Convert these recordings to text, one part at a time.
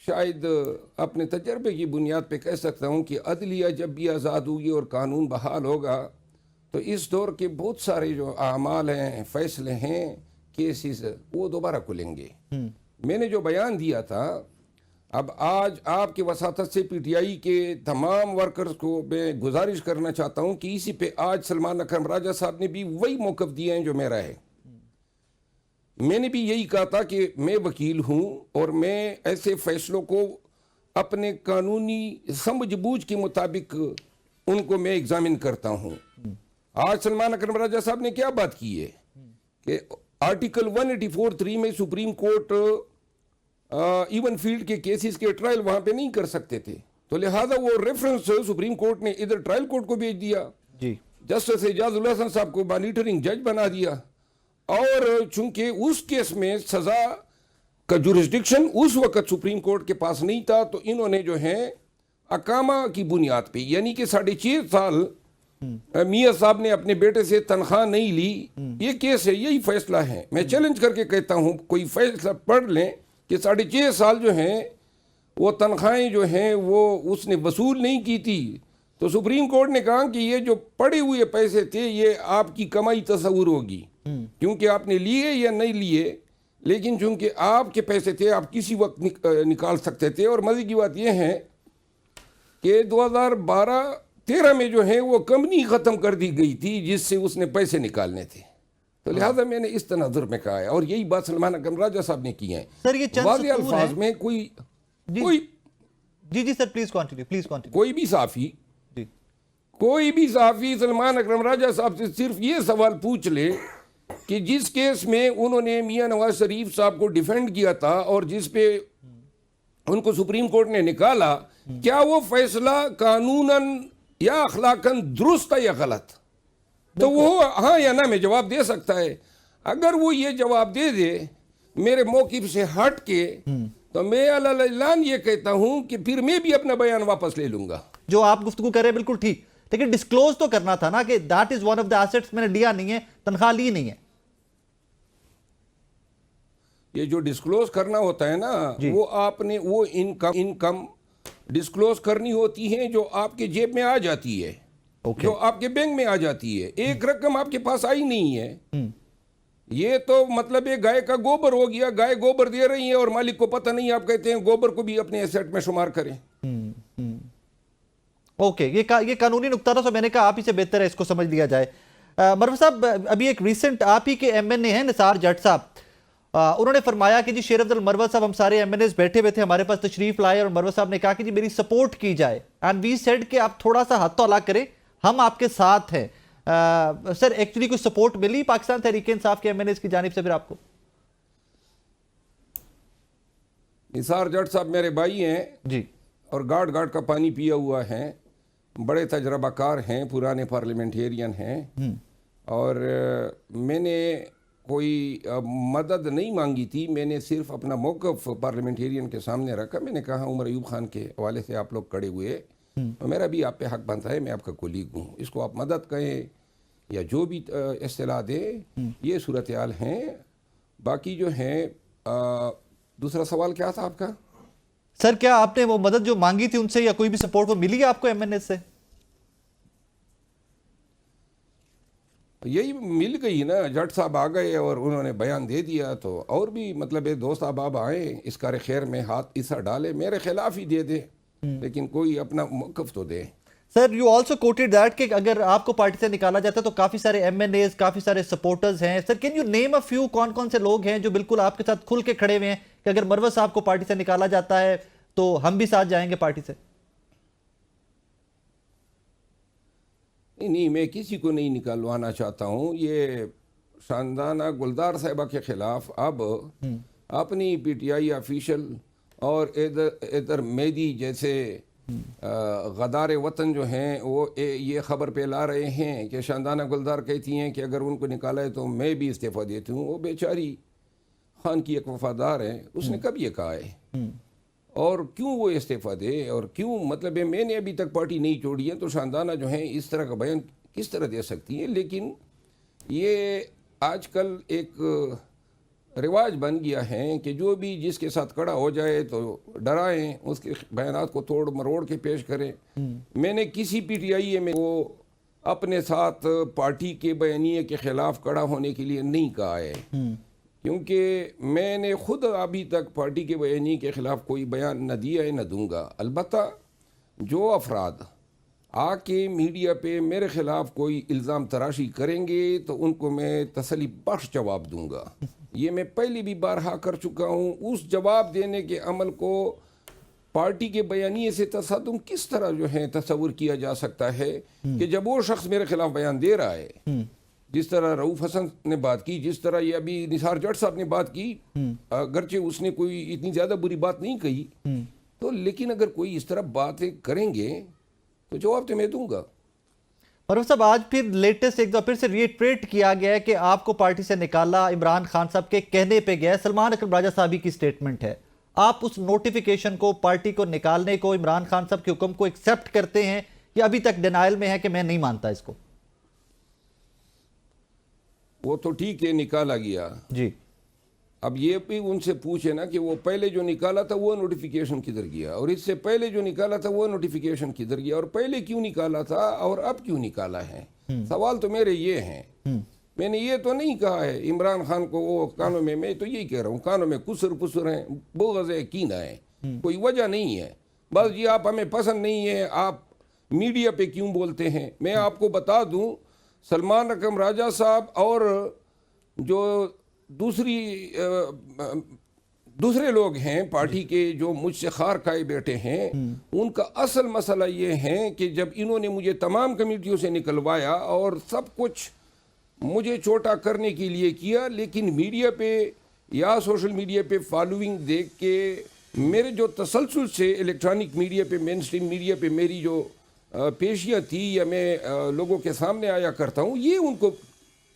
شاید اپنے تجربے کی بنیاد پہ کہہ سکتا ہوں کہ عدلیہ جب بھی آزاد ہوگی اور قانون بحال ہوگا تو اس دور کے بہت سارے جو اعمال ہیں، فیصلے ہیں، کیسز، وہ دوبارہ کھلیں گے۔ میں نے جو بیان دیا تھا، اب آج آپ کی وساطت سے پی ٹی آئی کے تمام ورکرز کو میں گزارش کرنا چاہتا ہوں کہ اسی پہ آج سلمان اکرم راجہ صاحب نے بھی وہی موقف دیے ہیں جو میرا ہے۔ میں نے بھی یہی کہا تھا کہ میں وکیل ہوں اور میں ایسے فیصلوں کو اپنے قانونی سمجھ بوجھ کے مطابق ان کو میں ایگزامن کرتا ہوں۔ آج سلمان اکرم راجہ صاحب نے کیا بات کی ہے کہ آرٹیکل 184(3) میں سپریم کورٹ ایون فیلڈ کے کیسز کے ٹرائل وہاں پہ نہیں کر سکتے تھے، تو لہٰذا وہ ریفرنس سپریم کورٹ نے ادھر ٹرائل کورٹ کو بھیج دیا، جسٹس اعجاز الحسن صاحب کو مانیٹرنگ جج بنا دیا، اور چونکہ اس کیس میں سزا کا جورسڈکشن اس وقت سپریم کورٹ کے پاس نہیں تھا، تو انہوں نے جو ہے اقامہ کی بنیاد پہ، یعنی کہ 6.5 سال میاں صاحب نے اپنے بیٹے سے تنخواہ نہیں لی، یہ کیس ہے، یہی فیصلہ ہے۔ میں چیلنج کر کے کہتا ہوں کوئی فیصلہ پڑھ لیں کہ 6.5 سال جو ہیں وہ تنخواہیں جو ہیں وہ اس نے وصول نہیں کی تھی، تو سپریم کورٹ نے کہا کہ یہ جو پڑے ہوئے پیسے تھے یہ آپ کی کمائی تصور ہوگی، کیونکہ آپ نے لیے یا نہیں لیے، لیکن چونکہ آپ کے پیسے تھے آپ کسی وقت نکال سکتے تھے۔ اور مزے کی بات یہ ہے کہ 2012-13 میں جو ہے وہ کمپنی ختم کر دی گئی تھی جس سے اس نے پیسے نکالنے تھے، تو لہٰذا میں نے اس تناظر میں کہا ہے، اور یہی بات سلمان اکرم راجہ صاحب نے کی ہے واضح الفاظ میں۔ جی سر، پلیز کنٹینیو۔ کوئی بھی صحافی سلمان اکرم راجہ صاحب سے صرف یہ سوال پوچھ لے کہ جس کیس میں انہوں نے میاں نواز شریف صاحب کو ڈیفینڈ کیا تھا اور جس پہ ان کو سپریم کورٹ نے نکالا، کیا وہ فیصلہ قانوناً یا اخلاقاً درست ہے یا غلط، تو وہ ہاں یا نہ میں جواب دے سکتا ہے۔ اگر وہ یہ جواب دے دے میرے موقف سے ہٹ کے، تو میں اعلان یہ کہتا ہوں کہ پھر میں بھی اپنا بیان واپس لے لوں گا۔ جو آپ گفتگو کر رہے ہیں بالکل ٹھیک، لیکن ڈسکلوز تو کرنا تھا نا کہ that is one of the assets میں نے لیا نہیں ہے، تنخواہ لی نہیں ہے۔ یہ جو ڈسکلوز کرنا ہوتا ہے نا، وہ آپ نے وہ انکم ڈسکلوز کرنی ہوتی ہے جو آپ کے جیب میں آ جاتی ہے، جو آپ کے بینک میں آ جاتی ہے۔ ایک رقم آپ کے پاس آئی نہیں ہے، یہ تو مطلب ہے گائے کا گوبر ہو گیا، گائے گوبر دے رہی ہے اور مالک کو پتہ نہیں، آپ کہتے ہیں گوبر کو بھی اپنے ایسیٹ میں شمار کریں۔ اوکے، یہ قانونی نکتہ تھا، تو میں نے کہا آپ ہی سے بہتر ہے اس کو سمجھ لیا جائے۔ مروہ صاحب، ابھی ایک ریسنٹ آپ ہی کے ایم این اے ہیں نثار جٹ صاحب، انہوں نے فرمایا کہ جی شیر افضل مروہ صاحب، ہم سارے ایم این ایز بیٹھے ہوئے تھے، ہمارے پاس تشریف لائے، اور مروہ صاحب نے کہا کہ جی میری سپورٹ کی جائے، اینڈ وی سیڈ کہ آپ تھوڑا سا ہاتھ تو ہلا کریں، ہم آپ کے ساتھ ہیں۔ سر ایکچولی کوئی سپورٹ ملی پاکستان تحریک انصاف کے ایم این ایز کی جانب سے پھر آپ کو؟ نثار جٹ صاحب میرے بھائی ہیں جی، اور گاڑ گاڑ کا پانی پیا ہوا ہے، بڑے تجربہ کار ہیں، پرانے پارلیمنٹیرین ہیں، اور میں نے کوئی مدد نہیں مانگی تھی، میں نے صرف اپنا موقف پارلیمنٹیرین کے سامنے رکھا۔ میں نے کہا عمر ایوب خان کے حوالے سے آپ لوگ کھڑے ہوئے، میرا بھی آپ پہ حق بنتا ہے، میں آپ کا کولیگ ہوں، اس کو آپ مدد کہیں یا جو بھی اصطلاح دے، یہ صورتحال ہیں۔ باقی جو ہیں، دوسرا سوال کیا تھا آپ کا؟ سر کیا آپ نے وہ مدد جو مانگی تھی ان سے یا کوئی بھی سپورٹ وہ ملی ہے آپ کو ایم این ایز سے؟ یہی مل گئی نا، جٹ صاحب آ گئے اور انہوں نے بیان دے دیا، تو اور بھی مطلب دوست احباب آئیں اس کار خیر میں ہاتھ ایسا ڈالے، میرے خلاف ہی دے دے لیکن کوئی اپنا موقف تو دے۔ Sir you also quoted that کہ اگر آپ کو پارٹی سے نکالا جاتا ہے تو کافی سارے ایم این ایز، کافی سارے سپورٹرز ہیں۔ Sir can you name a few, کون کون سے لوگ ہیں جو بالکل آپ کے ساتھ کھل کے کھڑے ہوئے ہیں کہ اگر مروہ صاحب کو پارٹی سے نکالا جاتا ہے تو ہم بھی ساتھ جائیں گے پارٹی سے؟ نہیں، میں کسی کو نہیں نکالوانا چاہتا ہوں۔ یہ شاندانہ گلدار صاحبہ کے خلاف اب اپنی پی ٹی آئی آفیشل اور ادھر میدی جیسے غدار وطن جو ہیں وہ یہ خبر پھیلا رہے ہیں کہ شاندانہ گلدار کہتی ہیں کہ اگر ان کو نکالا ہے تو میں بھی استعفیٰ دیتی ہوں۔ وہ بیچاری خان کی ایک وفادار ہے، اس نے کب یہ کہا ہے اور کیوں وہ استعفیٰ دے، اور کیوں مطلب ہے میں نے ابھی تک پارٹی نہیں چھوڑی ہے، تو شاندانہ جو ہیں اس طرح کا بیان کس طرح دے سکتی ہیں؟ لیکن یہ آج کل ایک رواج بن گیا ہے کہ جو بھی جس کے ساتھ کھڑا ہو جائے تو ڈرائیں، اس کے بیانات کو توڑ مروڑ کے پیش کریں. میں نے کسی پی ٹی آئی اے میں وہ اپنے ساتھ پارٹی کے بیانیے کے خلاف کھڑا ہونے کے لیے نہیں کہا ہے، کیونکہ میں نے خود ابھی تک پارٹی کے بیانیے کے خلاف کوئی بیان نہ دیا ہے نہ دوں گا. البتہ جو افراد آ کے میڈیا پہ میرے خلاف کوئی الزام تراشی کریں گے تو ان کو میں تسلی بخش جواب دوں گا. یہ میں پہلی بھی بارہا کر چکا ہوں. اس جواب دینے کے عمل کو پارٹی کے بیانیے سے تصادم کس طرح جو ہے تصور کیا جا سکتا ہے کہ جب وہ شخص میرے خلاف بیان دے رہا ہے، جس طرح رؤوف حسن نے بات کی، جس طرح یہ ابھی نثار جٹ صاحب نے بات کی، اگرچہ اس نے کوئی اتنی زیادہ بری بات نہیں کہی تو، لیکن اگر کوئی اس طرح باتیں کریں گے تو جواب تو میں دوں گا. مروف صاحب، آج پھر لیٹسٹ ایک دفعہ پھر سے ریٹریٹ کیا گیا ہے کہ آپ کو پارٹی سے نکالا عمران خان صاحب کے کہنے پہ گیا ہے. سلمان اکرم راجہ صاحبی کی سٹیٹمنٹ ہے، آپ اس نوٹیفیکیشن کو، پارٹی کو نکالنے کو، عمران خان صاحب کے حکم کو ایکسیپٹ کرتے ہیں یا ابھی تک ڈینائل میں ہے کہ میں نہیں مانتا اس کو؟ وہ تو ٹھیک ہے، نکالا گیا. جی، اب یہ بھی ان سے پوچھے نا کہ وہ پہلے جو نکالا تھا وہ نوٹیفیکیشن کدھر گیا، اور اس سے پہلے جو نکالا تھا وہ نوٹیفیکیشن کدھر گیا، اور پہلے کیوں نکالا تھا اور اب کیوں نکالا ہے. سوال تو میرے یہ ہیں. میں نے یہ تو نہیں کہا ہے عمران خان کو وہ کانوں میں تو یہی کہہ رہا ہوں، کانوں میں کسر پسر ہیں، بغض ہے، کینہ ہے، کوئی وجہ نہیں ہے. بس جی آپ ہمیں پسند نہیں ہے، آپ میڈیا پہ کیوں بولتے ہیں. میں آپ کو بتا دوں، سلمان اکرم راجہ صاحب اور جو دوسرے لوگ ہیں پارٹی کے جو مجھ سے خار کھائے بیٹھے ہیں، ان کا اصل مسئلہ یہ ہے کہ جب انہوں نے مجھے تمام کمیٹیوں سے نکلوایا اور سب کچھ مجھے چھوٹا کرنے کے لیے کیا، لیکن میڈیا پہ یا سوشل میڈیا پہ فالوئنگ دیکھ کے میرے جو تسلسل سے الیکٹرانک میڈیا پہ، مین سٹریم میڈیا پہ میری جو پیشیاں تھی یا میں لوگوں کے سامنے آیا کرتا ہوں، یہ ان کو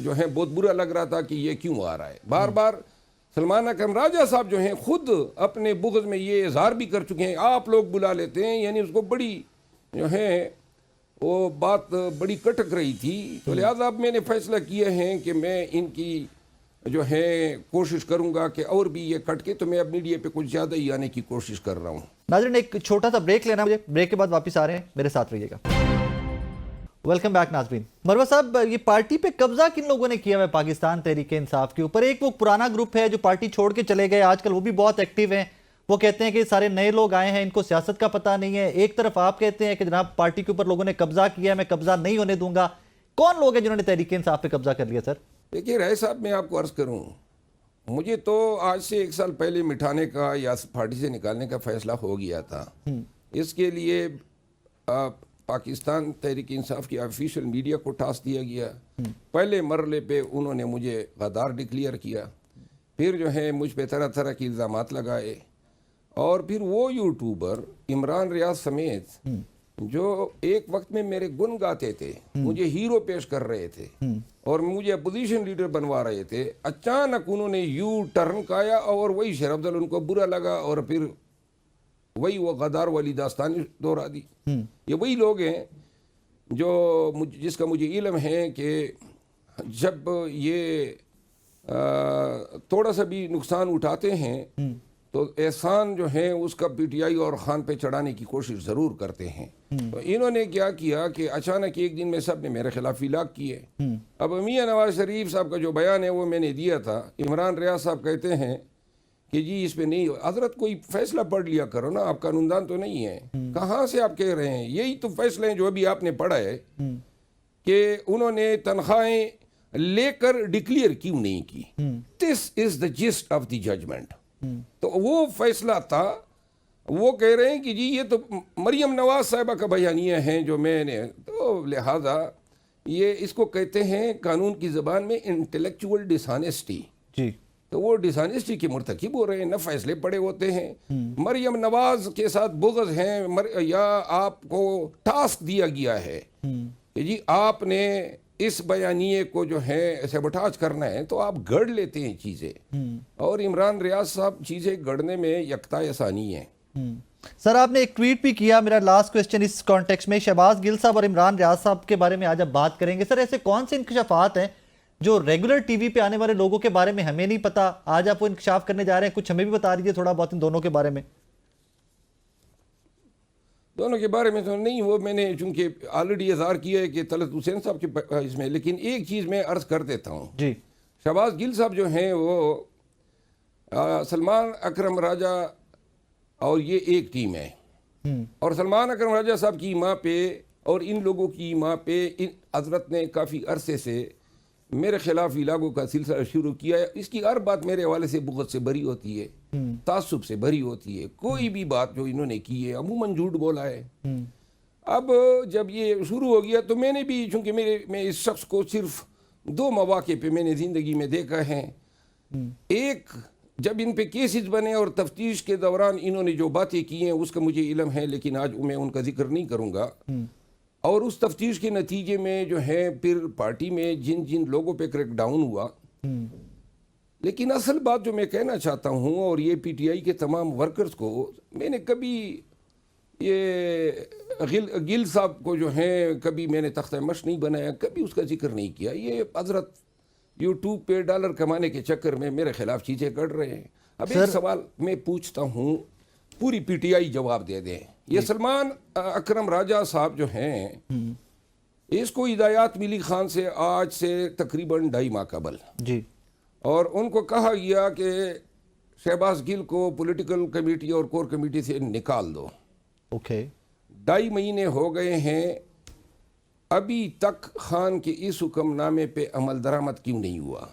جو ہے بہت برا لگ رہا تھا کہ یہ کیوں آ رہا ہے. بار بار سلمان اکرم راجہ صاحب جو ہیں خود اپنے بغض میں یہ اظہار بھی کر چکے ہیں، آپ لوگ بلا لیتے ہیں، یعنی اس کو بڑی جو ہے وہ بات بڑی کٹک رہی تھی. تو لہٰذا اب میں نے فیصلہ کیا ہے کہ میں ان کی جو ہے کوشش کروں گا کہ اور بھی یہ کٹ کے، تو میں اب میڈیا پہ کچھ زیادہ ہی آنے کی کوشش کر رہا ہوں. ناظرین ایک چھوٹا سا بریک لینا مجھے، بریک کے بعد واپس آ رہے ہیں، میرے ساتھ رہیے گا. ویلکم بیک ناظرین. مروہ صاحب، یہ پارٹی پہ قبضہ کن لوگوں نے کیا ہے پاکستان تحریک انصاف کے اوپر؟ ایک وہ پرانا گروپ ہے جو پارٹی چھوڑ کے چلے گئے، آج کل وہ بھی بہت ایکٹیو ہیں، وہ کہتے ہیں کہ سارے نئے لوگ آئے ہیں، ان کو سیاست کا پتہ نہیں ہے. ایک طرف آپ کہتے ہیں کہ جناب پارٹی کے اوپر لوگوں نے قبضہ کیا ہے، میں قبضہ نہیں ہونے دوں گا. کون لوگ ہیں جنہوں نے تحریک انصاف پہ قبضہ کر لیا سر؟ دیکھیے رائے صاحب، میں آپ کو عرض کروں، مجھے تو آج سے 1 سال پہلے مٹھانے کا یا پارٹی سے نکالنے کا فیصلہ ہو گیا تھا. اس کے لیے پاکستان تحریک انصاف کی آفیشیل میڈیا کو ٹاسک دیا گیا. پہلے مرحلے پہ انہوں نے مجھے غدار ڈکلیئر کیا، پھر جو ہے مجھ پہ طرح طرح کی الزامات لگائے، اور پھر وہ یوٹیوبر عمران ریاض سمیت جو ایک وقت میں میرے گن گاتے تھے، مجھے ہیرو پیش کر رہے تھے اور مجھے اپوزیشن لیڈر بنوا رہے تھے، اچانک انہوں نے یو ٹرن کایا اور وہی شیر افضل ان کو برا لگا اور پھر وہی وہ غدار والی داستان دہرا دی. یہ وہی لوگ ہیں جو جس کا مجھے علم ہے کہ جب یہ تھوڑا سا بھی نقصان اٹھاتے ہیں تو احسان جو ہے اس کا پی ٹی آئی اور خان پہ چڑھانے کی کوشش ضرور کرتے ہیں. تو انہوں نے کیا کیا کہ اچانک ایک دن میں سب نے میرے خلاف الاغ کیے. اب میاں نواز شریف صاحب کا جو بیان ہے وہ میں نے دیا تھا. عمران ریاض صاحب کہتے ہیں کہ جی اس پہ نہیں، حضرت کوئی فیصلہ پڑھ لیا کرو نا، آپ قانون دان تو نہیں ہیں، کہاں سے آپ کہہ رہے ہیں؟ یہی تو فیصلے ہیں جو ابھی آپ نے پڑھا ہے کہ انہوں نے تنخواہیں لے کر ڈکلیئر کیوں نہیں کی. دس از دا جسٹ آف دی ججمنٹ. تو وہ فیصلہ تھا. وہ کہہ رہے ہیں کہ جی یہ تو مریم نواز صاحبہ کا بیانیہ ہیں جو میں نے، تو لہذا یہ اس کو کہتے ہیں قانون کی زبان میں انٹلیکچوئل ڈس آنیسٹی. جی، تو وہ ڈس آنیسٹی کے مرتکب ہو رہے ہیں، نہ فیصلے پڑے ہوتے ہیں. مریم نواز کے ساتھ بغض ہیں یا آپ کو ٹاسک دیا گیا ہے کہ جی آپ نے اس بیانیے کو جو ہے سیبوٹاج کرنا ہے، تو آپ گڑ لیتے ہیں چیزیں، اور عمران ریاض صاحب چیزیں گڑنے میں یکتا آسانی ہے. سر آپ نے ایک ٹویٹ بھی کیا، میرا لاسٹ کوسچن اس کانٹیکسٹ میں، شہباز گل صاحب اور عمران ریاض صاحب کے بارے میں آج اب بات کریں گے. سر ایسے کون سے انکشافات ہیں جو ریگولر ٹی وی پہ آنے والے لوگوں کے بارے میں ہمیں نہیں پتا، آج آپ وہ انکشاف کرنے جا رہے ہیں، کچھ ہمیں بھی بتا دیجیے تھوڑا بہت ان دونوں کے بارے میں۔ دونوں کے بارے میں تو نہیں، وہ میں نے چونکہ آلریڈی اظہار کیا ہے کہ طلعت حسین صاحب کے اس میں، لیکن ایک چیز میں عرض کر دیتا ہوں۔ جی شہباز گل صاحب جو ہیں وہ سلمان اکرم راجہ اور یہ ایک ٹیم ہے، اور سلمان اکرم راجہ صاحب کی ماں پہ اور ان لوگوں کی ماں پہ حضرت نے کافی عرصے سے میرے خلاف علاقوں کا سلسلہ شروع کیا ہے۔ اس کی ہر بات میرے حوالے سے بغض سے بری ہوتی ہے، تعصب سے بری ہوتی ہے، کوئی بھی بات جو انہوں نے کی ہے عموماً جھوٹ بولا ہے۔ اب جب یہ شروع ہو گیا تو میں نے بھی، چونکہ میں اس شخص کو صرف 2 مواقع پہ میں نے زندگی میں دیکھا ہے، ایک جب ان پہ کیسز بنے اور تفتیش کے دوران انہوں نے جو باتیں کی ہیں اس کا مجھے علم ہے، لیکن آج میں ان کا ذکر نہیں کروں گا، اور اس تفتیش کے نتیجے میں جو ہے پھر پارٹی میں جن جن لوگوں پہ کریک ڈاؤن ہوا۔ لیکن اصل بات جو میں کہنا چاہتا ہوں، اور یہ پی ٹی آئی کے تمام ورکرز کو، میں نے کبھی یہ گل صاحب کو جو ہیں کبھی میں نے تختہ مشق نہیں بنایا، کبھی اس کا ذکر نہیں کیا۔ یہ حضرت یوٹیوب پہ ڈالر کمانے کے چکر میں میرے خلاف چیزیں کر رہے ہیں۔ اب ایک سوال میں پوچھتا ہوں، پوری پی ٹی آئی جواب دے دیں۔ یہ سلمان اکرم راجہ صاحب جو ہیں، اس کو ہدایات ملی خان سے آج سے تقریباً 2.5 ماہ قبل، جی، اور ان کو کہا گیا کہ شہباز گل کو پولیٹیکل کمیٹی اور کور کمیٹی سے نکال دو۔ اوکے، 2.5 مہینے ہو گئے ہیں، ابھی تک خان کے اس حکم نامے پہ عمل درآمد کیوں نہیں ہوا؟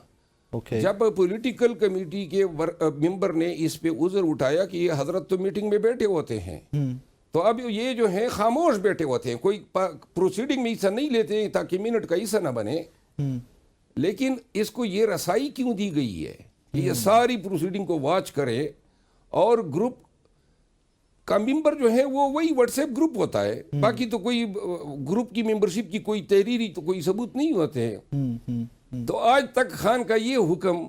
اوکے، جب پولیٹیکل کمیٹی کے ممبر نے اس پہ عذر اٹھایا کہ یہ حضرت تو میٹنگ میں بیٹھے ہوتے ہیں، تو اب یہ جو ہیں خاموش بیٹھے ہوتے ہیں، کوئی پروسیڈنگ میں حصہ نہیں لیتے ہیں تاکہ منٹ کا حصہ نہ بنے۔ لیکن اس کو یہ رسائی کیوں دی گئی ہے کہ یہ ساری پروسیڈنگ کو واچ کرے، اور گروپ کا ممبر جو ہے وہ وہی واٹس ایپ گروپ ہوتا ہے، باقی تو کوئی گروپ کی ممبرشپ کی کوئی تحریری تو کوئی ثبوت نہیں ہوتے ہیں۔ تو آج تک خان کا یہ حکم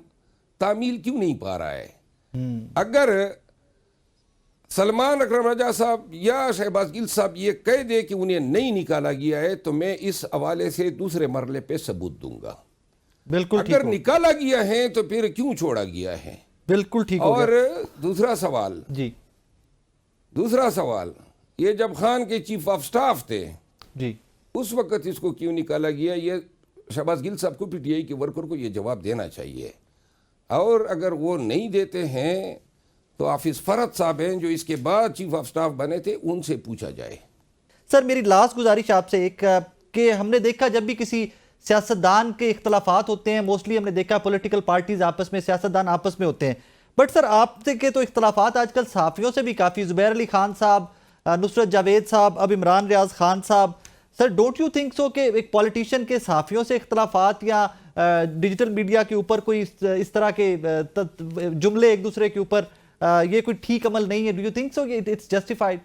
تعمیل کیوں نہیں پا رہا ہے؟ اگر سلمان اکرم راجہ صاحب یا شہباز گل صاحب یہ کہہ دے کہ انہیں نہیں نکالا گیا ہے تو میں اس حوالے سے دوسرے مرحلے پہ ثبوت دوں گا۔ بالکل ٹھیک اگر نکالا گیا ہے تو پھر کیوں چھوڑا گیا ہے؟ بالکل ٹھیک ہو اور گیا۔ دوسرا سوال، جی یہ جب خان کے چیف آف سٹاف تھے جی، اس وقت اس کو کیوں نکالا گیا؟ یہ شہباز گل صاحب کو، پی ٹی آئی کے ورکر کو یہ جواب دینا چاہیے، اور اگر وہ نہیں دیتے ہیں تو حافظ فرحت صاحب ہیں جو اس کے بعد چیف آف سٹاف بنے تھے، ان سے پوچھا جائے۔ سر میری لاسٹ گزارش آپ سے ایک کہ ہم نے دیکھا جب بھی کسی سیاستدان کے اختلافات ہوتے ہیں، موسٹلی ہم نے دیکھا پولیٹیکل پارٹیز آپس میں، سیاستدان آپس میں ہوتے ہیں، بٹ سر آپ سے کے تو اختلافات آج کل صحافیوں سے بھی کافی، زبیر علی خان صاحب، نصرت جاوید صاحب، اب عمران ریاض خان صاحب، سر ڈونٹ یو تھنک سو کہ ایک پولیٹیشین کے صحافیوں سے اختلافات یا ڈیجیٹل میڈیا کے اوپر کوئی اس طرح کے جملے ایک دوسرے کے اوپر، یہ کوئی ٹھیک عمل نہیں ہے؟ ڈو یو تھنک سو کہ اٹس جسٹیفائڈ؟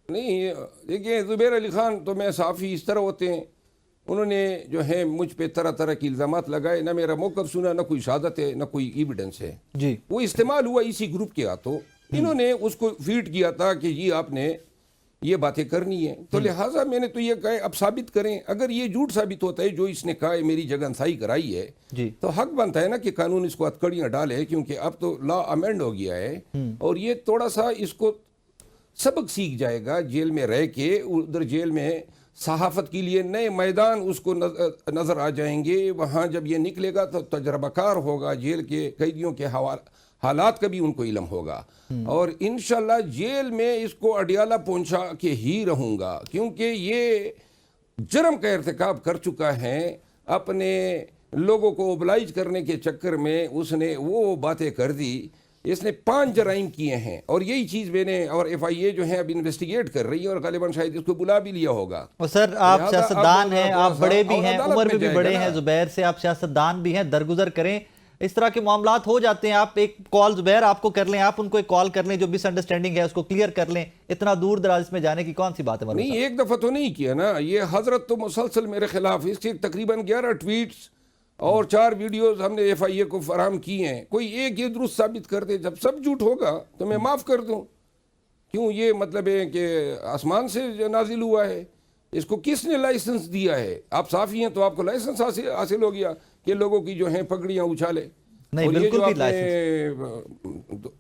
نہیں، دیکھیں زبیر علی خان تو میں صحافی اس طرح ہوتے ہیں، انہوں نے جو ہے مجھ پہ طرح طرح کی الزامات لگائے، نہ میرا موقف سنا، نہ کوئی شہادت ہے، نہ کوئی ایویڈنس ہے۔ جی، وہ استعمال ہوا اسی گروپ کے ہاتھوں، انہوں نے اس کو فیڈ کیا تھا کہ یہ آپ نے یہ باتیں کرنی ہیں، تو لہٰذا میں نے تو یہ کہا اب ثابت کریں۔ اگر یہ جھوٹ ثابت ہوتا ہے جو اس نے کہا ہے میری جگہ انسائی کرائی ہے، جی، تو حق بنتا ہے نا کہ قانون اس کو ہتھکڑیاں ڈالے، کیونکہ اب تو لا امینڈ ہو گیا ہے، اور یہ تھوڑا سا اس کو سبق سیکھ جائے گا جیل میں رہ کے۔ ادھر جیل میں صحافت کے لیے نئے میدان اس کو نظر آ جائیں گے، وہاں جب یہ نکلے گا تو تجربہ کار ہوگا، جیل کے قیدیوں کے حالات کا بھی ان کو علم ہوگا، اور انشاءاللہ جیل میں اس کو اڈیالہ پہنچا کے ہی رہوں گا، کیونکہ یہ جرم کا ارتکاب کر چکا ہے۔ اپنے لوگوں کو اوبلائج کرنے کے چکر میں اس نے وہ باتیں کر دی، اس نے 5 جرائم کیے ہیں، اور یہی چیز میں نے، اور ایف آئی اے جو ہے اب انویسٹیگیٹ کر رہی ہے، اور غالباً شاید اس کو بلا بھی لیا ہوگا۔ اور سر آپ سیاستدان ہیں، آپ بڑے بھی ہیں، عمر میں بھی بڑے ہیں زبیر سے، آپ سیاستدان بھی ہیں، درگزر کریں، اس طرح کے معاملات ہو جاتے ہیں، آپ ایک کال زبیر آپ کو کر لیں، آپ ان کو ایک کال کر لیں، جو مس انڈرسٹینڈنگ ہے اس کو کلیئر کر لیں، اتنا دور دراز میں جانے کی کون سی بات ہے؟ نہیں، ایک دفعہ تو نہیں کیا نا، یہ حضرت تو مسلسل میرے خلاف، اس کے تقریباً 11 ٹویٹس اور 4 ویڈیوز ہم نے ایف آئی اے کو فراہم کی ہیں، کوئی ایک یہ درست ثابت کر دے، جب سب جھوٹ ہوگا تو میں معاف کر دوں۔ کیوں یہ مطلب ہے کہ آسمان سے نازل ہوا ہے؟ اس کو کس نے لائسنس دیا ہے؟ آپ صحافی ہیں تو آپ کو لائسنس حاصل ہو گیا کہ لوگوں کی جو ہیں پگڑیاں اچھالے. نہیں بالکل بھی لائسنس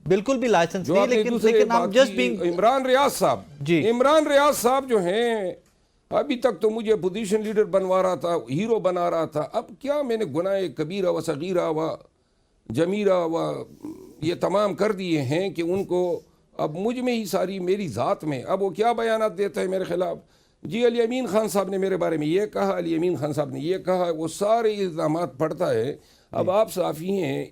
بالکل بھی لائسنس نہیں, لیکن ہم جسٹ بینگ عمران ریاض صاحب جی عمران ریاض صاحب جو ہیں ابھی تک تو مجھے اپوزیشن لیڈر بنوا رہا تھا, ہیرو بنا رہا تھا. اب کیا میں نے گناہ کبیرہ و صغیرہ و جمیرہ و یہ تمام کر دیے ہیں کہ ان کو اب مجھ میں ہی ساری میری ذات میں اب وہ کیا بیانات دیتا ہے میرے خلاف. جی علی امین خان صاحب نے میرے بارے میں یہ کہا, علی امین خان صاحب نے یہ کہا, وہ سارے الزامات پڑھتا ہے. اب آپ صحافی ہیں,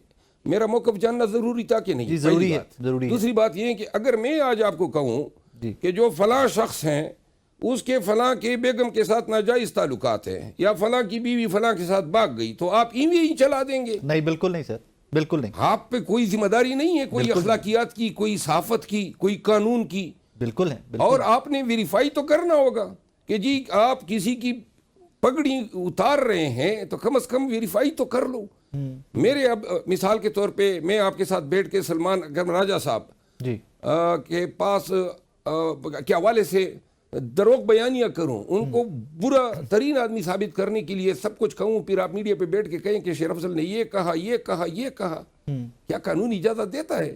میرا موقف جاننا ضروری تھا کہ نہیں؟ جی ضروری ہے, ضروری ہے. دوسری بات یہ ہے کہ اگر میں آج آپ کو کہوں کہ جو فلاں شخص ہیں اس کے فلاں کے بیگم کے ساتھ ناجائز تعلقات ہیں, یا فلاں کی بیوی فلاں کے ساتھ بھاگ گئی, تو آپ ہی چلا دیں گے؟ نہیں بالکل نہیں سر, بالکل نہیں. آپ پہ کوئی ذمہ داری نہیں ہے, کوئی اخلاقیات کی, کوئی صحافت کی, کوئی قانون کی. بالکل ہے. اور آپ نے ویریفائی تو کرنا ہوگا کہ جی آپ کسی کی پگڑی اتار رہے ہیں تو کم از کم ویریفائی تو کر لو. میرے اب مثال کے طور پہ میں آپ کے ساتھ بیٹھ کے سلمان اکرم راجہ صاحب جی کے پاس کے حوالے سے دروغ بیانیاں کروں, ان کو برا ترین آدمی ثابت کرنے کے لیے سب کچھ کہوں, پھر آپ میڈیا پہ بیٹھ کے کہیں کہ شیر افضل نے یہ کہا, یہ کہا, یہ کہا, کیا قانون اجازت دیتا ہے؟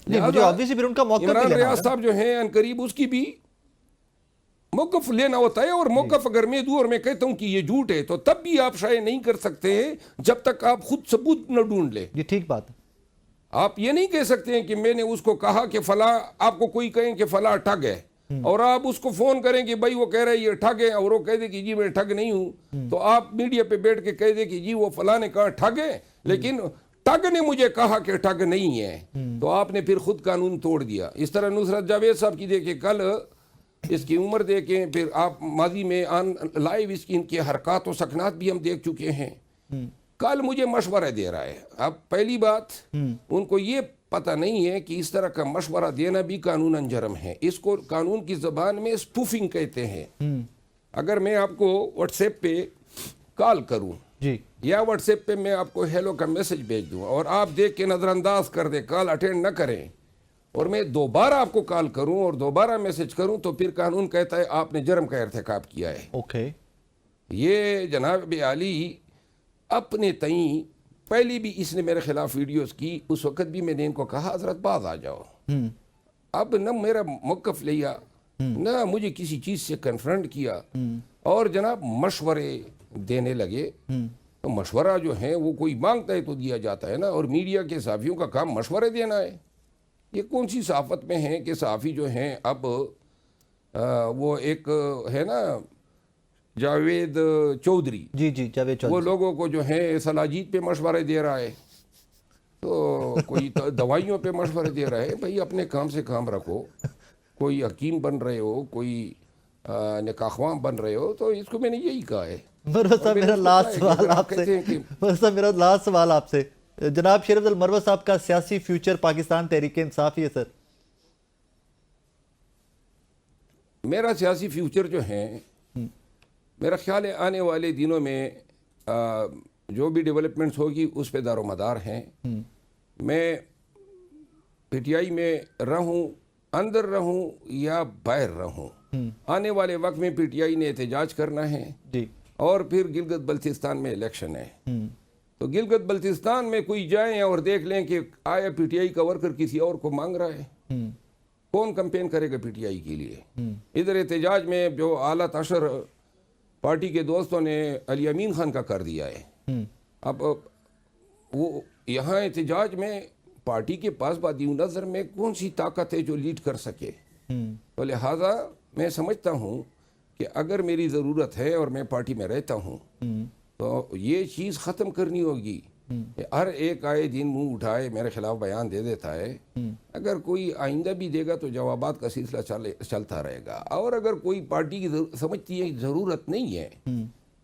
عمران ریاض صاحب جو ہیں ان قریب اس کی بھی موقف لینا ہوتا ہے, اور موقف اگر میں دوں اور میں کہتا ہوں کہ یہ جھوٹ ہے تو تب بھی آپ شائع نہیں کر سکتے ہیں جب تک آپ خود ثبوت نہ ڈھونڈ لیں. یہ ٹھیک بات ہے. آپ یہ نہیں کہہ سکتے ہیں کہ میں نے اس کو کہا کہ فلاں, آپ کو کوئی کہیں کہ فلاں ٹھگ ہے, اور آپ اس کو فون کریں کہ بھائی وہ کہہ رہے یہ ٹھگ ہے, اور وہ کہہ دے کہ جی میں ٹھگ نہیں ہوں, تو آپ میڈیا پہ بیٹھ کے کہہ دے کہ جی وہ فلاں نے کہا ٹھگ ہے لیکن ٹھگ نے مجھے کہا کہ ٹھگ نہیں ہے, تو آپ نے پھر خود قانون توڑ دیا. اس طرح نصرت جاوید صاحب کی دیکھیں, کل اس کی عمر دیکھیں, پھر آپ ماضی میں لائیو اس کی ان کے حرکات و سکنات بھی ہم دیکھ چکے ہیں. کل مجھے مشورہ دے رہا ہے. اب پہلی بات ان کو یہ پتہ نہیں ہے کہ اس طرح کا مشورہ دینا بھی قانوناً جرم ہے. اس کو قانون کی زبان میں اسپوفنگ کہتے ہیں. اگر میں آپ کو واٹس ایپ پہ کال کروں جی, یا واٹس ایپ پہ میں آپ کو ہیلو کا میسج بھیج دوں اور آپ دیکھ کے نظر انداز کر دیں, کال اٹینڈ نہ کریں, اور میں دوبارہ آپ کو کال کروں اور دوبارہ میسج کروں, تو پھر قانون کہتا ہے آپ نے جرم کا ارتکاب کیا ہے. اوکے. یہ جناب عالی اپنے تئیں پہلی بھی اس نے میرے خلاف ویڈیوز کی, اس وقت بھی میں نے ان کو کہا حضرت باز آ جاؤ. اب نہ میرا موقف لیا, نہ مجھے کسی چیز سے کنفرنٹ کیا, اور جناب مشورے دینے لگے. تو مشورہ جو ہے وہ کوئی مانگتا ہے تو دیا جاتا ہے نا, اور میڈیا کے صحافیوں کا کام مشورے دینا ہے. یہ کون سی صحافت میں ہیں کہ صحافی جو ہیں اب وہ ایک ہے نا جاوید چودھری, جی جی جاوید چودھری, وہ لوگوں کو جو ہے سلاجید پہ مشورے دے رہا ہے, تو کوئی دوائیوں پہ مشورے دے رہا ہے. بھئی اپنے کام سے کام رکھو. کوئی حکیم بن رہے ہو, کوئی نکاح خواں بن رہے ہو, تو اس کو میں نے یہی کہا ہے. مروت صاحب میرا لاسٹ سوال آپ سے, مروت صاحب میرا لاسٹ سوال آپ سے, جناب شیر افضل مروت صاحب کا سیاسی فیوچر پاکستان تحریک انصاف ہی ہے سر؟ میرا سیاسی فیوچر جو ہے, میرا خیال ہے آنے والے دنوں میں جو بھی ڈیولپمنٹس ہوگی اس پہ دار و مدار ہیں. میں پی ٹی آئی میں رہوں, اندر رہوں یا باہر رہوں, آنے والے وقت میں پی ٹی آئی نے احتجاج کرنا ہے جی, اور پھر گلگت بلتستان میں الیکشن ہے. تو گلگت بلتستان میں کوئی جائیں اور دیکھ لیں کہ آیا پی ٹی آئی کا ورکر کسی اور کو مانگ رہا ہے, کون کمپین کرے گا پی ٹی آئی کے لیے؟ ادھر احتجاج میں جو اعلیٰ تشر پارٹی کے دوستوں نے علی امین خان کا کر دیا ہے. اب وہ یہاں احتجاج میں پارٹی کے پاس بادی نظر میں کون سی طاقت ہے جو لیڈ کر سکے؟ تو لہٰذا میں سمجھتا ہوں کہ اگر میری ضرورت ہے اور میں پارٹی میں رہتا ہوں تو یہ چیز ختم کرنی ہوگی. ہر ایک آئے دن منہ اٹھائے میرے خلاف بیان دے دیتا ہے. اگر کوئی آئندہ بھی دے گا تو جوابات کا سلسلہ چلتا رہے گا. اور اگر کوئی پارٹی کی سمجھتی ہے ضرورت نہیں ہے,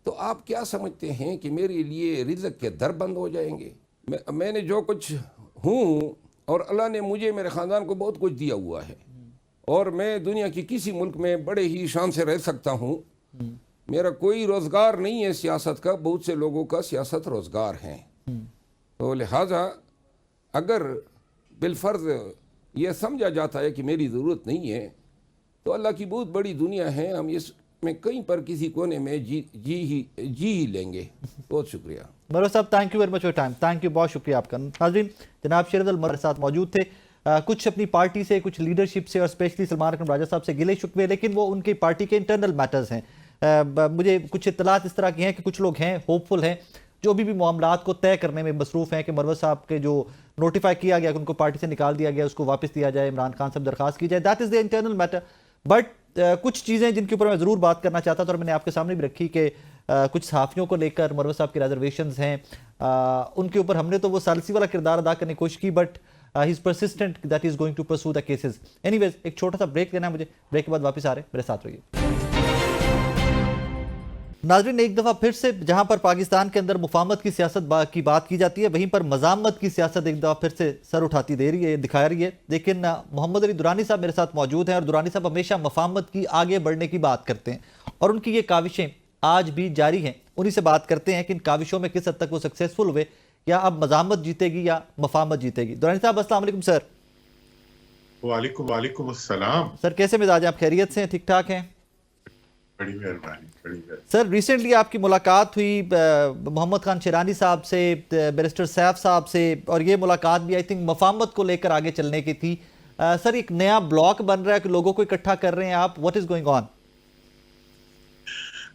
تو آپ کیا سمجھتے ہیں کہ میرے لیے رزق کے در بند ہو جائیں گے؟ میں نے جو کچھ ہوں, اور اللہ نے مجھے میرے خاندان کو بہت کچھ دیا ہوا ہے, اور میں دنیا کی کسی ملک میں بڑے ہی شان سے رہ سکتا ہوں. میرا کوئی روزگار نہیں ہے سیاست کا, بہت سے لوگوں کا سیاست روزگار ہیں. تو لہٰذا اگر بالفرض یہ سمجھا جاتا ہے کہ میری ضرورت نہیں ہے, تو اللہ کی بہت بڑی دنیا ہے, ہم اس میں کہیں پر کسی کونے میں جی ہی لیں گے. بہت شکریہ. مروت صاحب thank you very much for time. Thank you, بہت شکریہ آپ کا. ناظرین, جناب شیر عدل ہمارے ساتھ موجود تھے. کچھ اپنی پارٹی سے, کچھ لیڈرشپ سے اور اسپیشلی سلمان اکرم راجہ صاحب سے گلے شکوے, لیکن وہ ان کی پارٹی کے انٹرنل میٹرز ہیں. مجھے کچھ اطلاعات اس طرح کی ہیں کہ کچھ لوگ ہیں ہوپ فل ہیں جو ابھی بھی معاملات کو طے کرنے میں مصروف ہیں کہ مروت صاحب کے جو نوٹیفائی کیا گیا کہ ان کو پارٹی سے نکال دیا گیا اس کو واپس دیا جائے, عمران خان صاحب درخواست کی جائے. That is the internal matter. But کچھ چیزیں جن کے اوپر میں ضرور بات کرنا چاہتا تھا اور میں نے آپ کے سامنے بھی رکھی کہ کچھ صحافیوں کو لے کر مروت صاحب کی ریزرویشنز ہیں, ان کے اوپر ہم نے تو وہ ثالثی والا کردار ادا کرنے کی کوشش کی, but he is persistent that he is going to pursue the cases. Any ویز, ایک چھوٹا سا بریک لینا ہے مجھے, بریک کے بعد واپس آ رہے ہیں, میرے ساتھ رہیے. ناظرین, ایک دفعہ پھر سے جہاں پر پاکستان کے اندر مفاہمت کی سیاست کی بات کی جاتی ہے, وہیں پر مزاحمت کی سیاست ایک دفعہ پھر سے سر اٹھاتی دکھا رہی ہے. لیکن محمد علی درانی صاحب میرے ساتھ موجود ہیں, اور درانی صاحب ہمیشہ مفاہمت کی آگے بڑھنے کی بات کرتے ہیں, اور ان کی یہ کاوشیں آج بھی جاری ہیں. انہی سے بات کرتے ہیں کہ ان کاوشوں میں کس حد تک وہ سکسیسفل ہوئے, یا اب مزاحمت جیتے گی یا مفاہمت جیتے گی. درانی صاحب السلام علیکم سر. وعلیکم السلام سر, کیسے مزاج ہیں آپ؟ خیریت سے ہیں؟ ٹھیک ٹھاک ہیں؟ بڑی مہربانی. سر, ریسنٹلی آپ کی ملاقات ہوئی محمد خان شیرانی صاحب سے, بیرسٹر سیف صاحب سے, اور یہ ملاقات بھی آئی تھنک مفاہمت کو لے کر آگے چلنے کی تھی. سر, ایک نیا بلاک بن رہا ہے کہ لوگوں کو اکٹھا کر رہے ہیں آپ, واٹ از گوئنگ آن؟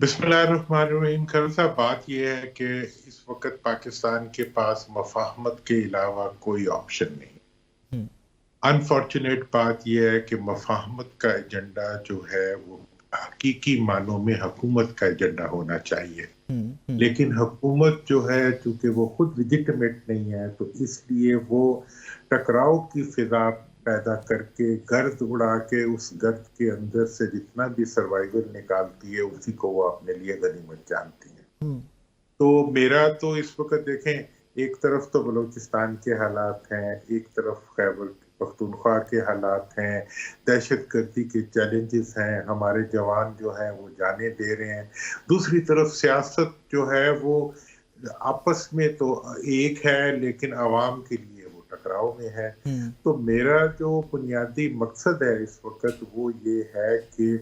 بسم اللہ الرحمن الرحیم. خیر صاحب, بات یہ ہے کہ اس وقت پاکستان کے پاس مفاہمت کے علاوہ کوئی آپشن نہیں. انفارچونیٹ بات یہ ہے کہ مفاہمت کا ایجنڈا جو ہے وہ حقیقی معنوں میں حکومت کا ایجنڈا ہونا چاہیے, لیکن حکومت جو ہے چونکہ وہ خود لیجٹمیٹ نہیں ہے, تو اس لیے وہ ٹکراؤ کی فضا پیدا کر کے گرد اڑا کے اس گرد کے اندر سے جتنا بھی سروائیول نکالتی ہے اسی کو وہ اپنے لیے غنیمت جانتی ہے. تو میرا تو اس وقت دیکھیں, ایک طرف تو بلوچستان کے حالات ہیں, ایک طرف خیبر پختونخوا کے حالات ہیں, دہشت گردی کے چیلنجز ہیں, ہمارے جوان جو ہیں وہ جانیں دے رہے ہیں, دوسری طرف سیاست جو ہے وہ آپس میں تو ایک ہے لیکن عوام کے لیے وہ ٹکراؤ میں ہے. تو میرا جو بنیادی مقصد ہے اس وقت وہ یہ ہے کہ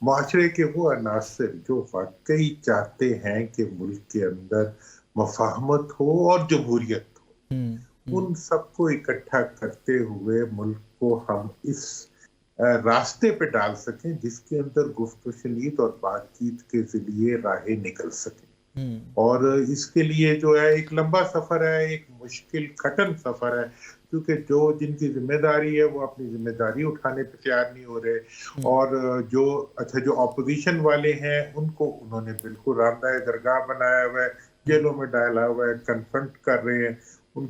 معاشرے کے وہ عناصر جو واقعی چاہتے ہیں کہ ملک کے اندر مفاہمت ہو اور جمہوریت ہو, ان سب کو اکٹھا کرتے ہوئے ملک کو ہم اس راستے پہ ڈال سکیں جس کے اندر گفت و شنید اور بات چیت کے ذریعے راہیں نکل سکیں. اور اس کے لیے جو ہے ایک لمبا سفر ہے, ایک مشکل کھٹن سفر ہے, کیونکہ جن کی ذمہ داری ہے وہ اپنی ذمہ داری اٹھانے پہ تیار نہیں ہو رہے, اور جو اپوزیشن والے ہیں ان کو انہوں نے بالکل راندہ درگاہ بنایا ہوا ہے, جیلوں میں ڈالا ہوا ہے, کنفرنٹ کر رہے ہیں, ان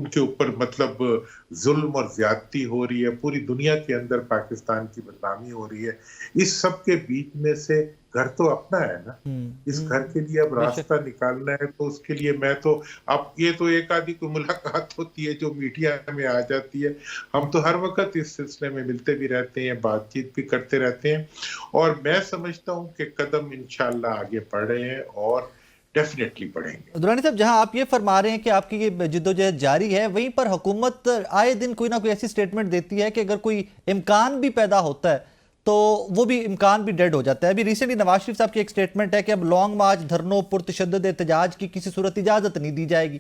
کے اوپر مطلب ظلم اور زیادتی ہو رہی ہے, پوری دنیا کے اندر پاکستان کی بدنامی ہو رہی ہے. اس سب کے بیچ میں سے گھر تو اپنا ہے نا, اس گھر کے لیے اب راستہ نکالنا ہے. تو اس کے لیے میں تو اب یہ تو ایک آدھی کوئی ملاقات ہوتی ہے جو میڈیا میں آ جاتی ہے, ہم تو ہر وقت اس سلسلے میں ملتے بھی رہتے ہیں, بات چیت بھی کرتے رہتے ہیں, اور میں سمجھتا ہوں کہ قدم انشاءاللہ آگے بڑھ رہے ہیں اور ڈیفینیٹلی پڑھیں گے. درانی صاحب, جہاں آپ یہ فرما رہے ہیں کہ آپ کی یہ جدوجہد جاری ہے, وہیں پر حکومت آئے دن کوئی نہ کوئی ایسی سٹیٹمنٹ دیتی ہے کہ اگر کوئی امکان بھی پیدا ہوتا ہے تو وہ بھی امکان بھی ڈیڈ ہو جاتا ہے. ابھی ریسنٹلی نواز شریف صاحب کی ایک سٹیٹمنٹ ہے کہ اب لانگ مارچ, دھرنوں, پرتشدد احتجاج کی کسی صورت اجازت نہیں دی جائے گی.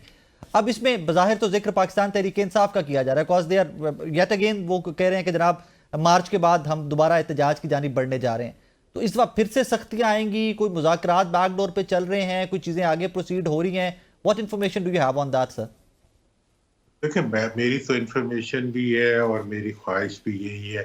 اب اس میں بظاہر تو ذکر پاکستان تحریک انصاف کا کیا جا رہا ہے, cause they are yet again وہ کہہ رہے ہیں کہ جناب مارچ کے بعد ہم دوبارہ احتجاج کی جانب بڑھنے جا رہے ہیں. تو اس وقت پھر سے سختیاں آئیں گی, کوئی مذاکرات بیک ڈور پہ چل رہے ہیں, کوئی چیزیں آگے پروسیڈ ہو رہی ہیں, what information do you have on that sir? دیکھیں, میری تو انفارمیشن بھی ہے اور میری خواہش بھی یہی ہے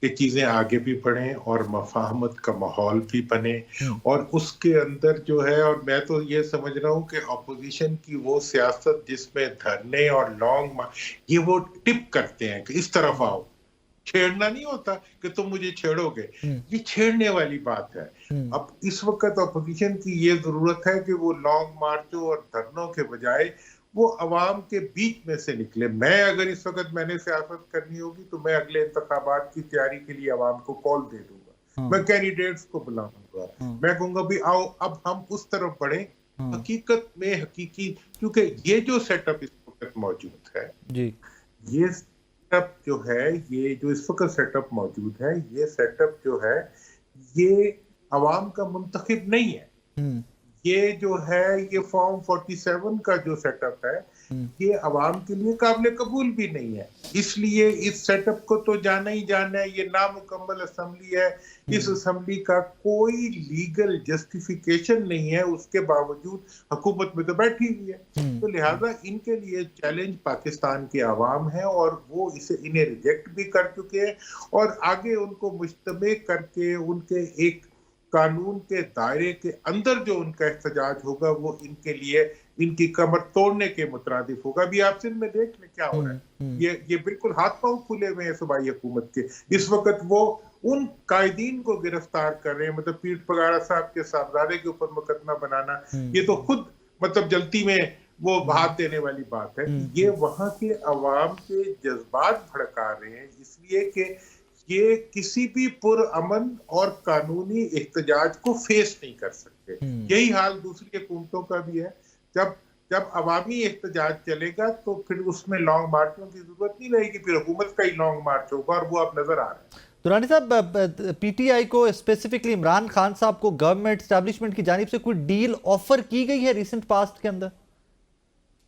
کہ چیزیں آگے بھی بڑھیں اور مفاہمت کا ماحول بھی بنے, اور اس کے اندر جو ہے, اور میں تو یہ سمجھ رہا ہوں کہ اپوزیشن کی وہ سیاست جس میں دھرنے اور لانگ یہ وہ ٹپ کرتے ہیں کہ اس طرف آؤ, چھیڑنا نہیں ہوتا کہ تم مجھے چھیڑو گے, یہ چھیڑنے والی بات ہے. اب اس وقت اپوزیشن کی یہ ضرورت ہے کہ وہ لانگ مارچوں اور دھرنوں کے بجائے وہ عوام کے بیچ میں سے نکلے. میں اگر اس وقت میں نے سیاست کرنی ہوگی تو میں اگلے انتخابات کی تیاری کے لیے عوام کو کال دے دوں گا, میں کینڈیڈیٹس کو بلاؤں گا, میں کہوں گا بھی آؤ اب ہم اس طرف بڑھیں. حقیقت میں حقیقی, کیونکہ یہ جو سیٹ اپ اس وقت موجود ہے, یہ سیٹ اپ جو ہے, یہ جو اس وقت سیٹ اپ موجود ہے, یہ سیٹ اپ جو ہے یہ عوام کا منتخب نہیں ہے. یہ جو ہے یہ فارم 47 کا جو سیٹ اپ ہے یہ عوام کے لیے قابل قبول بھی نہیں ہے. اس لیے اس سیٹ اپ کو تو جانا ہی جانا ہے. یہ نامکمل اسمبلی ہے. اس اسمبلی کا کوئی لیگل جسٹیفیکیشن نہیں ہے. اس کے باوجود حکومت میں تو بیٹھی ہوئی ہے. تو لہٰذا ان کے لیے چیلنج پاکستان کے عوام ہے اور وہ انہیں ریجیکٹ بھی کر چکے ہیں اور آگے ان کو مجتمع کر کے ان کے ایک قانون کے دائرے کے اندر جو ان کا احتجاج ہوگا وہ ان کے لیے ان کی کمر توڑنے کے مترادف ہوگا. ابھی آپ سندھ میں دیکھ لیں کیا ہو رہا ہے. یہ بالکل ہاتھ پاؤں کھلے ہوئے ہیں صوبائی حکومت کے. اس وقت وہ ان قائدین کو گرفتار کر رہے ہیں. مطلب پیٹ پگاڑا صاحب کے صاحبزادے کے اوپر مقدمہ بنانا یہ تو خود مطلب جلتی میں وہ ہاتھ دینے والی بات ہے. یہ وہاں کے عوام کے جذبات بھڑکا رہے ہیں اس لیے کہ یہ کسی بھی پرامن اور قانونی احتجاج کو فیس نہیں کر سکتے. یہی حال دوسری حکومتوں کا بھی ہے. جب عوامی احتجاج چلے گا تو پھر اس میں لانگ مارچوں کی ضرورت نہیں رہے گی. پھر حکومت کا ہی لانگ مارچ ہوگا اور وہ اب نظر آ رہا ہے. درانی صاحب پی ٹی آئی کو اسپیسیفکلی عمران خان صاحب کو گورنمنٹ اسٹیبلشمنٹ کی جانب سے کوئی ڈیل آفر کی گئی ہے ریسنٹ پاسٹ کے اندر؟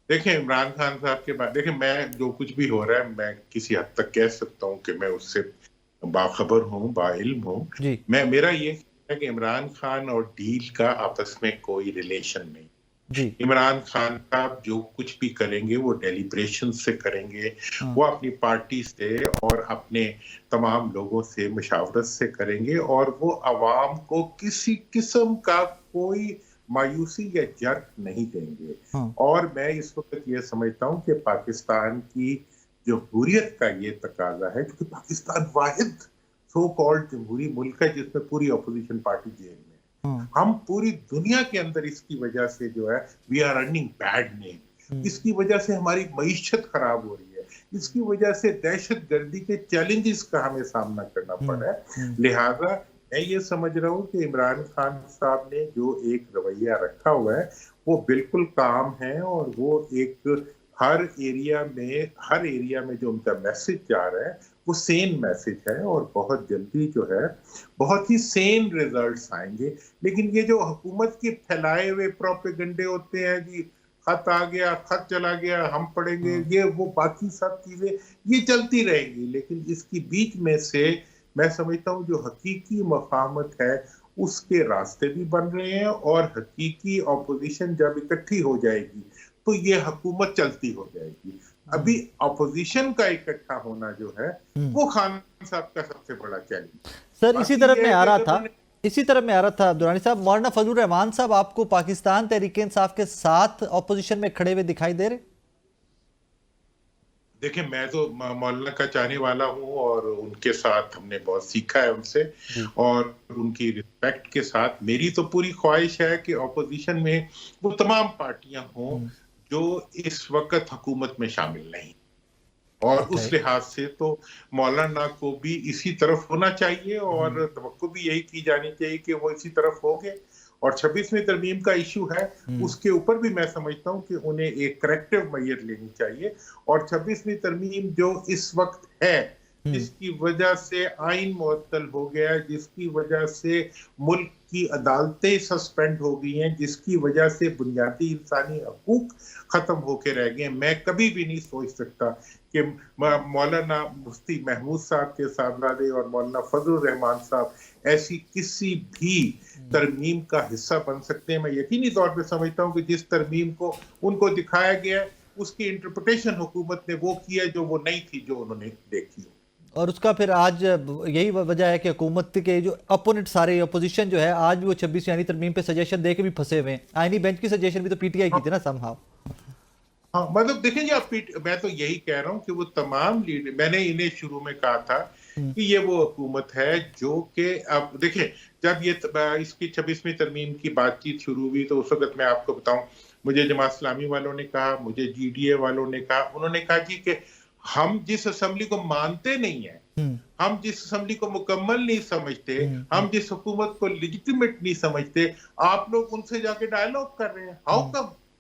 دیکھیں عمران خان صاحب کے بعد دیکھیں میں جو کچھ بھی ہو رہا ہے میں کسی حد تک کہہ سکتا ہوں کہ میں اس سے باخبر ہوں باعلم ہوں. میرا یہ ہے کہ عمران خان اور ڈیل کا آپس میں کوئی ریلیشن نہیں. عمران خان صاحب جو کچھ بھی کریں گے وہ ڈیلیبریشن سے کریں گے. وہ اپنی پارٹی سے اور اپنے تمام لوگوں سے مشاورت سے کریں گے اور وہ عوام کو کسی قسم کا کوئی مایوسی یا جرک نہیں دیں گے. اور میں اس وقت یہ سمجھتا ہوں کہ پاکستان کی جمہوریت کا یہ تقاضا ہے کیونکہ پاکستان واحد سو کالڈ جمہوری ملک ہے جس میں پوری اپوزیشن پارٹی جیل میں. ہم پوری دنیا کے اندر اس کی وجہ سے جو ہے we are earning bad name. اس کی وجہ سے ہماری معیشت خراب ہو رہی ہے. اس کی وجہ سے دہشت گردی کے چیلنجز کا ہمیں سامنا کرنا پڑا ہے. لہذا میں یہ سمجھ رہا ہوں کہ عمران خان صاحب نے جو ایک رویہ رکھا ہوا ہے وہ بالکل کام ہے اور وہ ایک ہر ایریا میں جو ان کا میسج جا رہا ہے وہ سین میسج ہے اور بہت جلدی جو ہے بہت ہی سین ریزلٹس آئیں گے. لیکن یہ جو حکومت کے پھیلائے ہوئے پروپیگنڈے ہوتے ہیں جی خط آ گیا خط چلا گیا ہم پڑھیں گے یہ وہ باقی سب چیزیں یہ چلتی رہیں گی. لیکن اس کی بیچ میں سے میں سمجھتا ہوں جو حقیقی مفاہمت ہے اس کے راستے بھی بن رہے ہیں اور حقیقی اپوزیشن جب اکٹھی ہو جائے گی تو یہ حکومت چلتی ہو جائے گی. ابھی اپوزیشن کا اکٹھا ہونا جو ہے وہ خان صاحب کا سب سے بڑا چیلنج. سر اسی طرح میں آ رہا تھا عبدالرانی صاحب مولانا فضل الرحمان صاحب آپ کو پاکستان تحریک انصاف کے ساتھ اپوزیشن میں کھڑے ہوئے دکھائی دے رہے؟ دیکھیں میں تو مولانا کا چاہنے والا ہوں اور ان کے ساتھ ہم نے بہت سیکھا ہے ان سے اور ان کی رسپیکٹ کے ساتھ میری تو پوری خواہش ہے کہ اپوزیشن میں وہ تمام پارٹیاں ہوں جو اس وقت حکومت میں شامل نہیں. اور اس لحاظ سے تو مولانا کو بھی اسی طرف ہونا چاہیے اور توقع بھی یہی کی جانی چاہیے کہ وہ اسی طرف ہو گے. اور 26ویں ترمیم کا ایشو ہے اس کے اوپر بھی میں سمجھتا ہوں کہ انہیں ایک کریکٹیو میئر لینی چاہیے. اور 26ویں ترمیم جو اس وقت ہے جس کی وجہ سے آئین معطل ہو گیا ہے, جس کی وجہ سے ملک کی عدالتیں سسپینڈ ہو گئی ہیں, جس کی وجہ سے بنیادی انسانی حقوق ختم ہو کے رہ گئے ہیں, میں کبھی بھی نہیں سوچ سکتا کہ مولانا مفتی محمود صاحب کے صاحبزادے اور مولانا فضل الرحمان صاحب ایسی کسی بھی ترمیم کا حصہ بن سکتے ہیں. میں یقینی طور پہ سمجھتا ہوں کہ جس ترمیم کو ان کو دکھایا گیا ہے اس کی انٹرپریٹیشن حکومت نے وہ کی ہے جو وہ نہیں تھی جو انہوں نے دیکھی. اور اس کا پھر آج یہی وجہ ہے کہ حکومت کے جو اپوننٹ سارے اپوزیشن جو ہے آج بھی وہ 26 ترمیم پہ سجیشن دے کے بھی پھنسے ہوئے ہیں. آئینی بینچ کی سجیشن بھی تو پی ٹی آئی کی تھی نا سم ہاؤ. ہاں مطلب دیکھیں جی میں تو یہی کہہ رہا ہوں کہ وہ تمام لیڈر میں نے انہیں شروع میں کہا تھا کہ یہ وہ حکومت ہے جو کہ اب دیکھیں جب یہ اس کی 26ویں ترمیم کی بات چیت شروع ہوئی تو اس وقت میں آپ کو بتاؤں مجھے جماعت اسلامی والوں نے کہا, مجھے جی ڈی اے والوں نے کہا, انہوں نے کہا جی کہ ہم جس اسمبلی کو مانتے نہیں ہیں, ہم جس اسمبلی کو مکمل نہیں سمجھتے, ہم جس حکومت کو لیجیٹیمیٹ نہیں سمجھتے, آپ لوگ ان سے جا کے ڈائیلاگ کر رہے ہیں. How come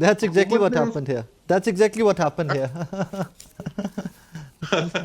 That's exactly what happened here. That's exactly what happened here.